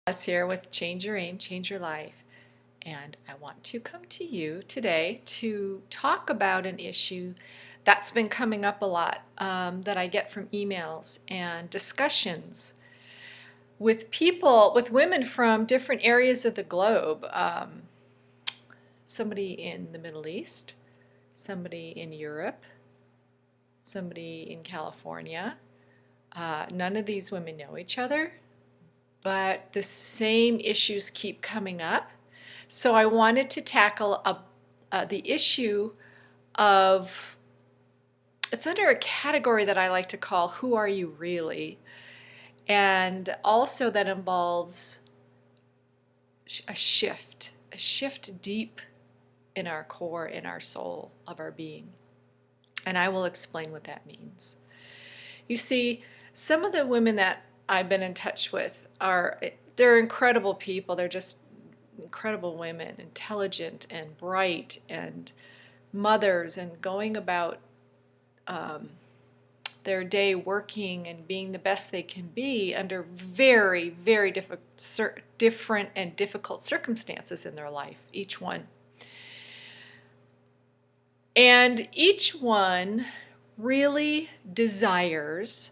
Us here with Change Your Aim, Change Your Life. And I want to come to you today to talk about an issue that's been coming up a lot that I get from emails and discussions with people, with women from different areas of the globe. Somebody in the Middle East, somebody in Europe, somebody in California. None of these women know each other, but the same issues keep coming up. So I wanted to tackle the issue of, it's under a category that I like to call, who are you really? And also that involves a shift deep in our core, in our soul of our being. And I will explain what that means. You see, some of the women that I've been in touch with they're incredible people. They're just incredible women, intelligent and bright and mothers, and going about their day working and being the best they can be under very, very different and difficult circumstances in their life, each one. And each one really desires,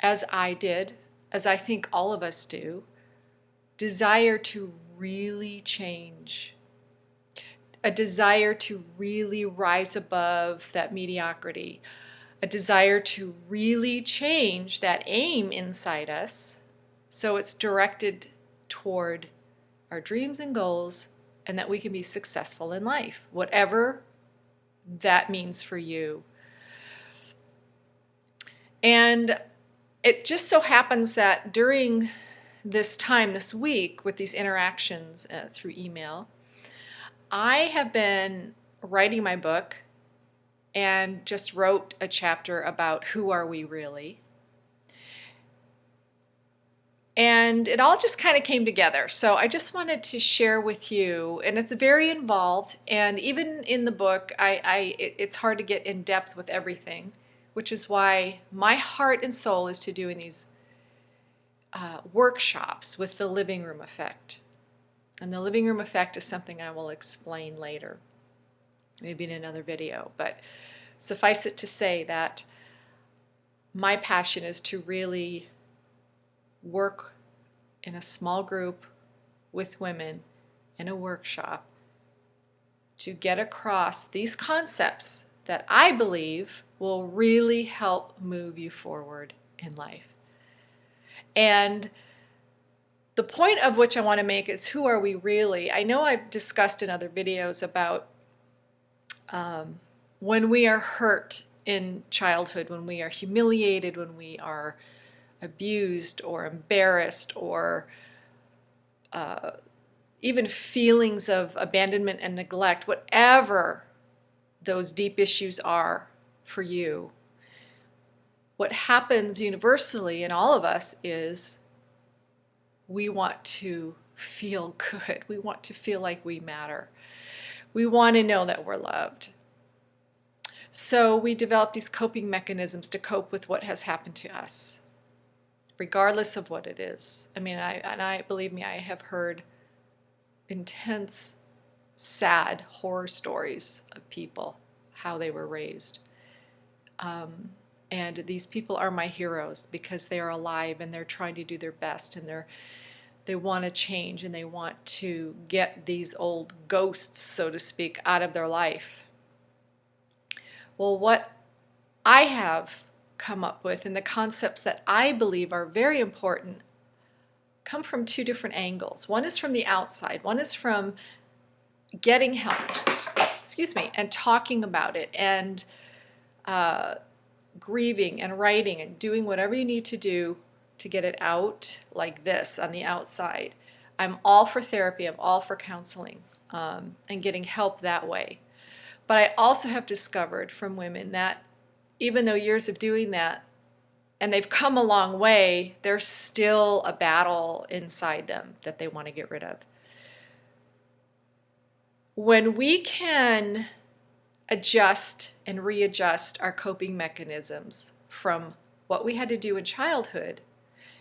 as I did, as I think all of us do, desire to really change, a desire to really rise above that mediocrity, a desire to really change that aim inside us so it's directed toward our dreams and goals, and that we can be successful in life, whatever that means for you. And it just so happens that during this time, this week, with these interactions through email, I have been writing my book and just wrote a chapter about who are we really. And it all just kind of came together. So I just wanted to share with you, and it's very involved, and even in the book, it's hard to get in depth with everything, which is why my heart and soul is to doing these workshops with the living room effect. And the living room effect is something I will explain later, maybe in another video. But suffice it to say that my passion is to really work in a small group with women in a workshop to get across these concepts that I believe will really help move you forward in life. And the point of which I want to make is, who are we really? I know I've discussed in other videos about when we are hurt in childhood, when we are humiliated, when we are abused or embarrassed, or even feelings of abandonment and neglect, whatever those deep issues are for you. What happens universally in all of us is we want to feel good. We want to feel like we matter. We want to know that we're loved. So we develop these coping mechanisms to cope with what has happened to us, regardless of what it is. I mean, I believe me, I have heard intense, sad horror stories of people, how they were raised. And these people are my heroes because they are alive and they're trying to do their best, and they want to change, and they want to get these old ghosts, so to speak, out of their life. Well, what I have come up with, and the concepts that I believe are very important, come from two different angles. One is from the outside. One is from getting help, and talking about it, and grieving and writing and doing whatever you need to do to get it out like this on the outside. I'm all for therapy. I'm all for counseling and getting help that way. But I also have discovered from women that even though years of doing that, and they've come a long way, there's still a battle inside them that they want to get rid of. When we can adjust and readjust our coping mechanisms from what we had to do in childhood,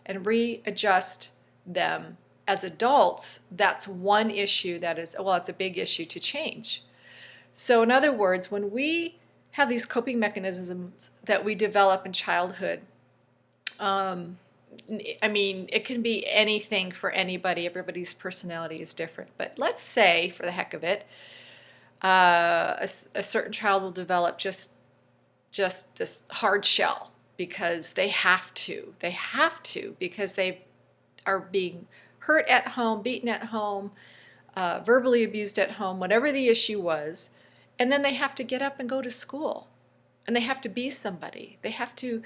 and readjust them as adults, that's one issue that is, well, it's a big issue to change. So in other words, when we have these coping mechanisms that we develop in childhood, I mean, it can be anything for anybody. Everybody's personality is different. But let's say, for the heck of it, a certain child will develop just this hard shell because they have to. They have to because they are being hurt at home, beaten at home, verbally abused at home, whatever the issue was. And then they have to get up and go to school. And they have to be somebody. They have to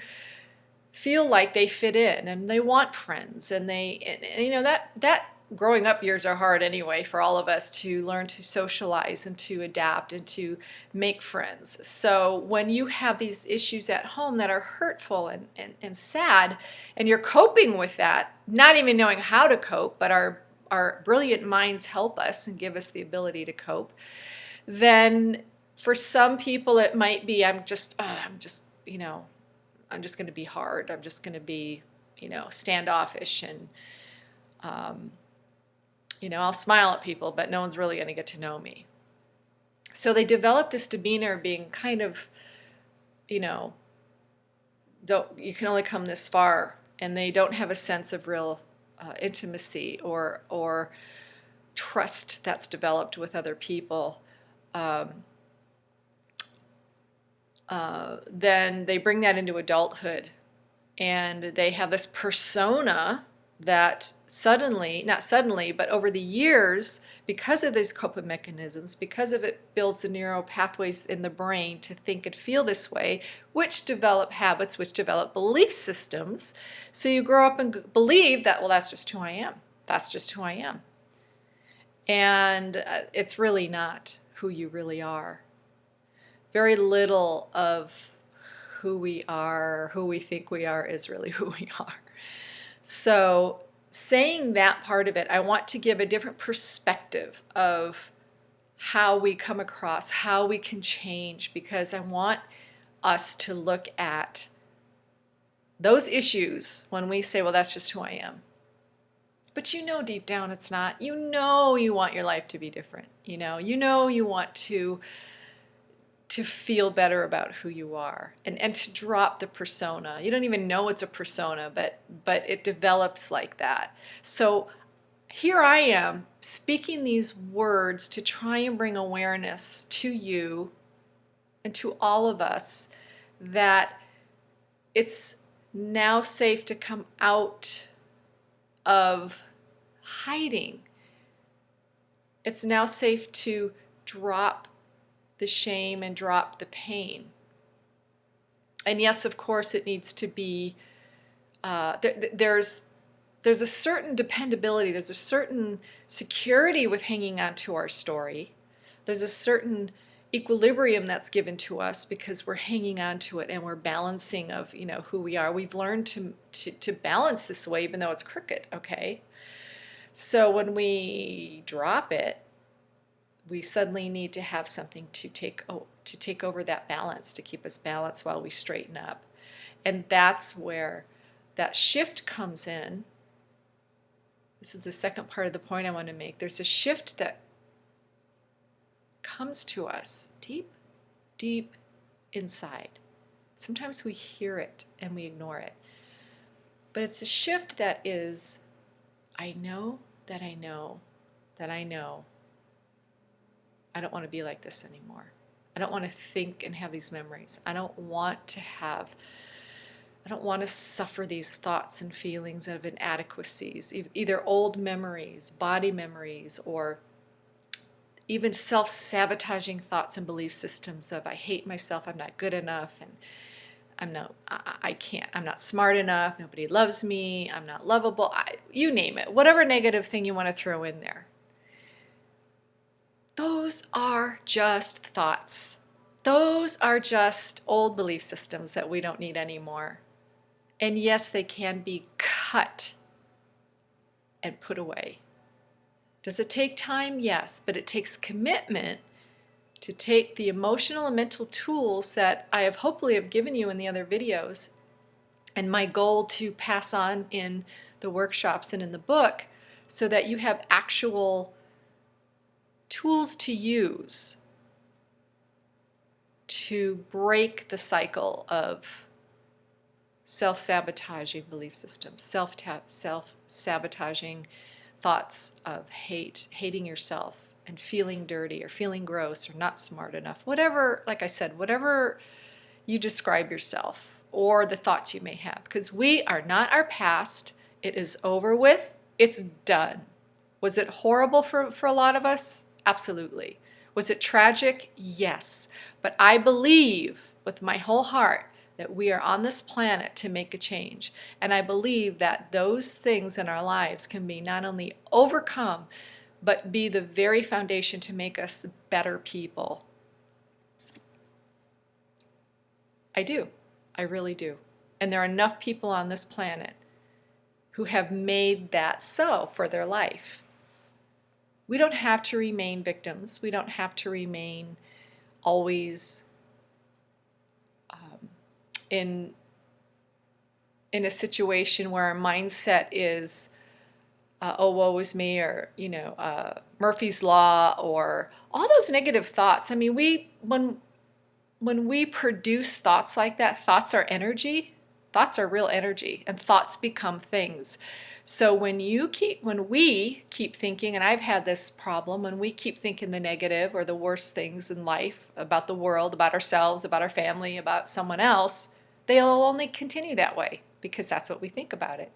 feel like they fit in and they want friends. And you know, that growing up years are hard anyway for all of us, to learn to socialize and to adapt and to make friends. So when you have these issues at home that are hurtful and sad, and you're coping with that, not even knowing how to cope, but our brilliant minds help us and give us the ability to cope, then for some people it might be, I'm just you know, I'm just going to be hard. I'm just going to be, you know, standoffish, and you know, I'll smile at people, but no one's really going to get to know me. So they develop this demeanor of being kind of, you know, you can only come this far, and they don't have a sense of real intimacy or trust that's developed with other people. Then they bring that into adulthood, and they have this persona that not suddenly, but over the years, because of these coping mechanisms, because of it builds the neural pathways in the brain to think and feel this way, which develop habits, which develop belief systems. So you grow up and believe that, well, that's just who I am. That's just who I am. And it's really not who you really are. Very little of who we are, who we think we are, is really who we are. So saying that part of it, I want to give a different perspective of how we come across, how we can change, because I want us to look at those issues when we say, well, that's just who I am. But you know deep down it's not. You know you want your life to be different. You know you want to feel better about who you are, and to drop the persona. You don't even know it's a persona, but it develops like that. So here I am speaking these words to try and bring awareness to you and to all of us that it's now safe to come out of hiding. It's now safe to drop the shame and drop the pain. And yes, of course, it needs to be, there's a certain dependability, there's a certain security with hanging on to our story. There's a certain equilibrium that's given to us because we're hanging on to it and we're balancing of, you know, who we are. We've learned to balance this way, even though it's crooked, okay? So when we drop it, we suddenly need to have something to take over that balance, to keep us balanced while we straighten up. And that's where that shift comes in. This is the second part of the point I want to make. There's a shift that comes to us deep, deep inside. Sometimes we hear it and we ignore it. But it's a shift that is, I know that I know that I know I don't want to be like this anymore. I don't want to think and have these memories. I don't want to suffer these thoughts and feelings of inadequacies, either old memories, body memories, or even self-sabotaging thoughts and belief systems of I hate myself, I'm not good enough, and I can't, I'm not smart enough, nobody loves me, I'm not lovable, you name it, whatever negative thing you want to throw in there. Those are just thoughts. Those are just old belief systems that we don't need anymore. And yes, they can be cut and put away. Does it take time? Yes, but it takes commitment to take the emotional and mental tools that I have hopefully have given you in the other videos, and my goal to pass on in the workshops and in the book, so that you have actual tools to use to break the cycle of self-sabotaging belief systems, self-sabotaging thoughts of hating yourself and feeling dirty or feeling gross or not smart enough, whatever, like I said, whatever you describe yourself or the thoughts you may have, because we are not our past. It is over with. It's done. Was it horrible for a lot of us? Absolutely. Was it tragic? Yes. But I believe with my whole heart that we are on this planet to make a change. And I believe that those things in our lives can be not only overcome, but be the very foundation to make us better people. I do. I really do. And there are enough people on this planet who have made that so for their life. We don't have to remain victims. We don't have to remain always in a situation where our mindset is, oh, woe is me, or, Murphy's Law, or all those negative thoughts. I mean, when we produce thoughts like that, thoughts are energy. Thoughts are real energy, and thoughts become things. So when we keep thinking, and I've had this problem, when we keep thinking the negative or the worst things in life about the world, about ourselves, about our family, about someone else, they'll only continue that way because that's what we think about it.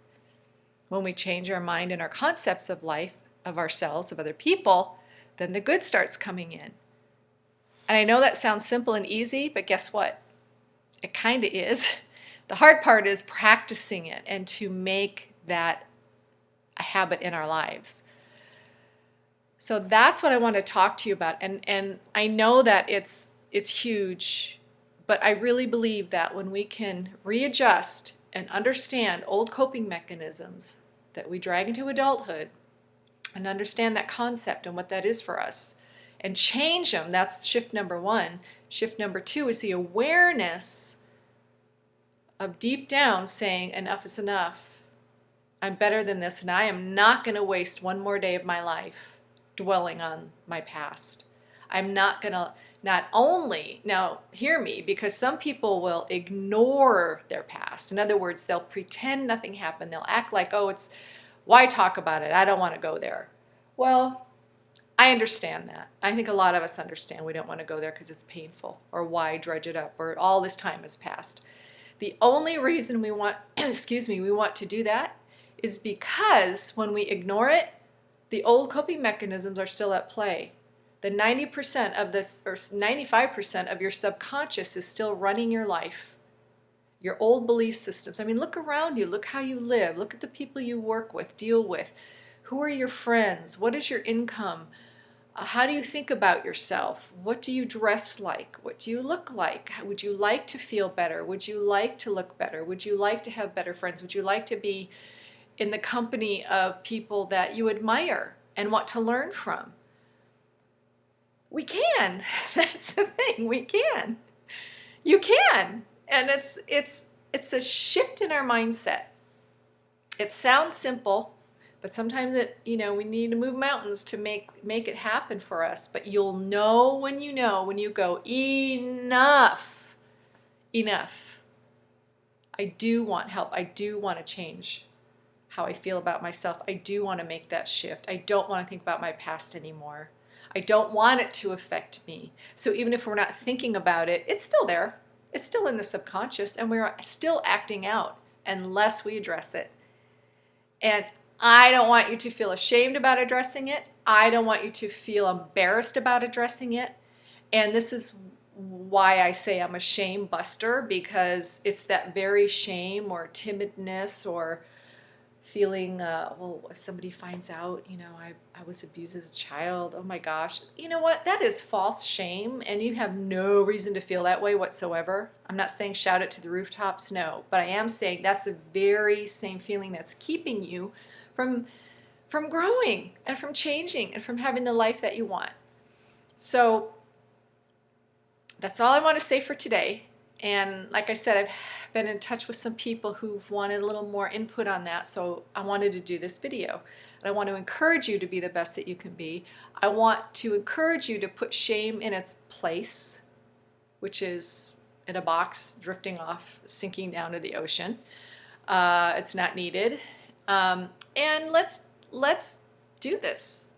When we change our mind and our concepts of life, of ourselves, of other people, then the good starts coming in. And I know that sounds simple and easy, but guess what? It kind of is. The hard part is practicing it and to make that a habit in our lives. So that's what I want to talk to you about. And I know that it's huge, but I really believe that when we can readjust and understand old coping mechanisms that we drag into adulthood and understand that concept and what that is for us and change them, that's shift number one. Shift number two is the awareness of deep down saying enough is enough. I'm better than this, and I am not going to waste one more day of my life dwelling on my past. I'm not going to, not only, now hear me, because some people will ignore their past. In other words, they'll pretend nothing happened. They'll act like, oh, why talk about it? I don't want to go there. Well, I understand that. I think a lot of us understand we don't want to go there because it's painful, or why dredge it up, or all this time has passed. The only reason we want, we want to do that is because when we ignore it, the old coping mechanisms are still at play. The 90% of this, or 95% of your subconscious is still running your life. Your old belief systems. I mean, look around you. Look how you live. Look at the people you work with, deal with. Who are your friends? What is your income? How do you think about yourself? What do you dress like? What do you look like? Would you like to feel better? Would you like to look better? Would you like to have better friends? Would you like to be in the company of people that you admire and want to learn from? We can. That's the thing. We can. You can. And it's a shift in our mindset. It sounds simple, but sometimes we need to move mountains to make it happen for us. But you'll know when you go, enough. I do want help. I do want to change how I feel about myself. I do want to make that shift. I don't want to think about my past anymore. I don't want it to affect me. So even if we're not thinking about it, it's still there. It's still in the subconscious, and we're still acting out unless we address it. And I don't want you to feel ashamed about addressing it. I don't want you to feel embarrassed about addressing it. And this is why I say I'm a shame buster, because it's that very shame or timidness or feeling, well, if somebody finds out, I was abused as a child, oh my gosh. You know what? That is false shame, and you have no reason to feel that way whatsoever. I'm not saying shout it to the rooftops, no, but I am saying that's the very same feeling that's keeping you from growing and from changing and from having the life that you want. So that's all I want to say for today. And like I said, I've been in touch with some people who've wanted a little more input on that, so I wanted to do this video. And I want to encourage you to be the best that you can be. I want to encourage you to put shame in its place, which is in a box drifting off, sinking down to the ocean. It's not needed. And let's do this,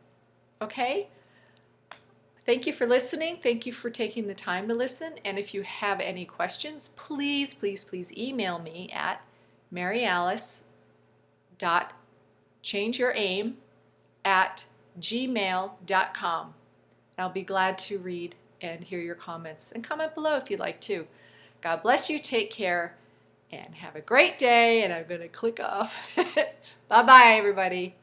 okay? Thank you for listening. Thank you for taking the time to listen. And if you have any questions, please, please, please email me at maryalice.changeyouraim@gmail.com. I'll be glad to read and hear your comments, and comment below if you'd like to. God bless you. Take care and have a great day. And I'm going to click off. Bye-bye, everybody.